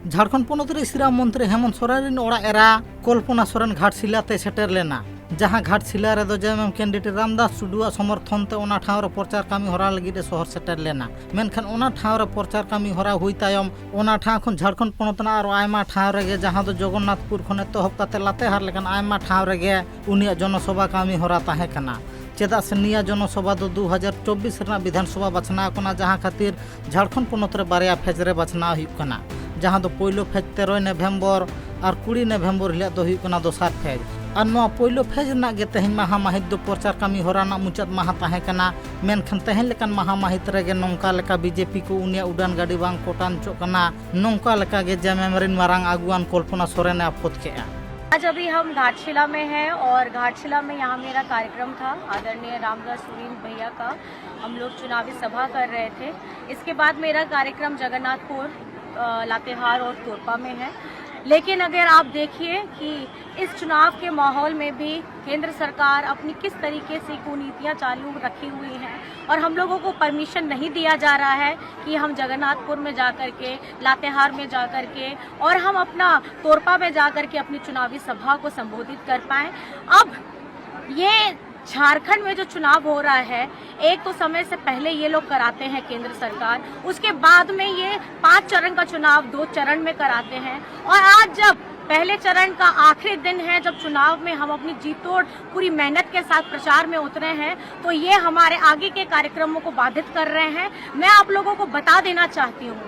झारखंड पनत श्रीराम मंत्री हेमंत सोरेन ओड़ा era Kalpana Soren घाटशिलाते shutter लेना जहां घाटशिला रे जेएमएम कैंडिडेट रामदास टुडुआ समर्थन ते ओना ठाव रे प्रचार कामी हरा लगी शहर सेटर लेना मेनखान ओना ठाव रे प्रचार कामी हरा हुई तायम ओना ठाव खन झारखंड पनतना आरो आयमा ठाव रे जहां दो जगन्नाथपुर खने तोहब काते लातेहार लेकन आयमा ठाव रे उनिया जनसभा कामी हरा ताहे कना चेदा से निया जनसभा दो 2024 रना विधानसभा बचना कोना जहां खातिर झारखंड पनत रे बारया फेज रे बचना हुई कना जहां दो पहिलो फेज 13 नवंबर और 20 नवंबर हिला दो हुई कना दोसार फेज और नवा पहिलो फेज ना गे तेहन महामाहित दो प्रचार कामी होरा ना मुचाद माहा ताहे कना मेनखान तेहन लेकान महामाहित रे गे नोंका लेका बीजेपी को उनिया उडान गाड़ी बांग कोटान चो कना नोंका लेका गे जेएमएम रिन मारांग आगुआन कल्पना सोरेन आपत केआ। आज अभी हम घाटशिला में हैं और घाटशिला में यहाँ मेरा कार्यक्रम था आदरणीय रामदास टुडुआ भैया का। हम लोग चुनावी सभा कर रहे थे। इसके बाद मेरा कार्यक्रम जगन्नाथपुर, लातेहार और तोरपा में है। लेकिन अगर आप देखिए कि इस चुनाव के माहौल में भी केंद्र सरकार अपनी किस तरीके से कुनीतियां चालू रखी हुई हैं और हम लोगों को परमिशन नहीं दिया जा रहा है कि हम जगन्नाथपुर में जाकर के, लातेहार में जाकर के और हम अपना तोरपा में जाकर के अपनी चुनावी सभा को संबोधित कर पाएं। अब ये झारखंड में जो चुनाव हो रहा है, एक तो समय से पहले ये लोग कराते हैं केंद्र सरकार, उसके बाद में ये 5 चरण का चुनाव 2 चरण में कराते हैं और आज जब पहले चरण का आखिरी दिन है, जब चुनाव में हम अपनी जीतोड़ पूरी मेहनत के साथ प्रचार में उतरे हैं, तो ये हमारे आगे के कार्यक्रमों को बाधित कर रहे हैं। मैं आप लोगों को बता देना चाहती हूँ,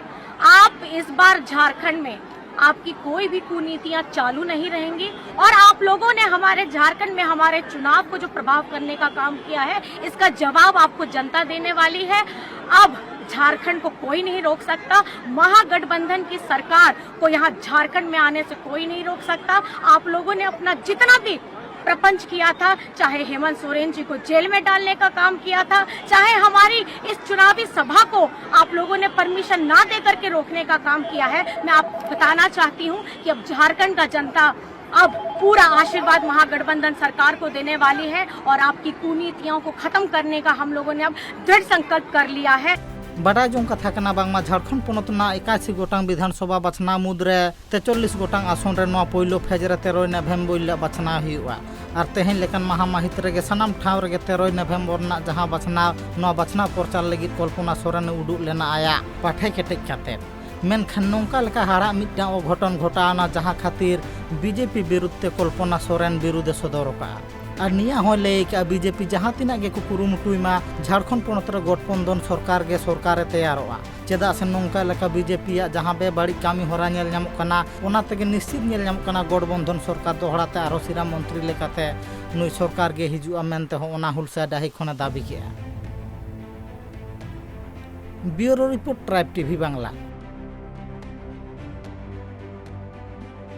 आप इस बार झारखंड में आपकी कोई भी कुनीतियां चालू नहीं रहेंगी और आप लोगों ने हमारे झारखंड में हमारे चुनाव को जो प्रभाव करने का काम किया है, इसका जवाब आपको जनता देने वाली है। अब झारखंड को कोई नहीं रोक सकता, महागठबंधन की सरकार को यहाँ झारखंड में आने से कोई नहीं रोक सकता। आप लोगों ने अपना जितना भी प्रपंच किया था, चाहे हेमंत सोरेन जी को जेल में डालने का काम किया था, चाहे हमारी इस चुनावी सभा को आप लोगों ने परमिशन ना दे करके रोकने का काम किया है, मैं आपको बताना चाहती हूं कि अब झारखंड का जनता अब पूरा आशीर्वाद महागठबंधन सरकार को देने वाली है और आपकी कुनीतियों को खत्म करने का हम लोगों ने अब दृढ़ संकल्प कर लिया है। बड़ा जों कथा कना बांगमा झारखंड पनतना 81 गोटांग विधानसभा बचना मुद्रे 43 गोटांग आसन रे नवा पहिलो फेज रे 13 नवंबर बचना हुआ और तेहन लेकन महामाहित रे सनाम ठाव रे 13 नवंबर ना जहां बचना प्रचार लगी कल्पना सोरेन उडुक लेना आया पाठे केटेज काते मेनखान नोंका लेका हारा मिटा अघटन घटाना जहां खातिर बीजेपी विरुद्ध कल्पना सोरेन विरुद्ध सदर का और निया हो लेका बीजेपी जहां तिना गे को कुरुमुटुमा झारखंड पनत रे गठबंधन सरकार गे सरकार तैयारोआ चेदा से नोंका लेका बीजेपी जहां बे बाड़ी कामी होरा नेल नामक कना ओना तेगे निश्चित नेल नामक कना गठबंधन सरकार दोहराते आरो श्रीराम मंत्री लेकाते नुई सरकार गे हिजुआ मेनते हो ओना हुलसा डाही खने दाबी केआ। Bureau report Tribe TV Bangla.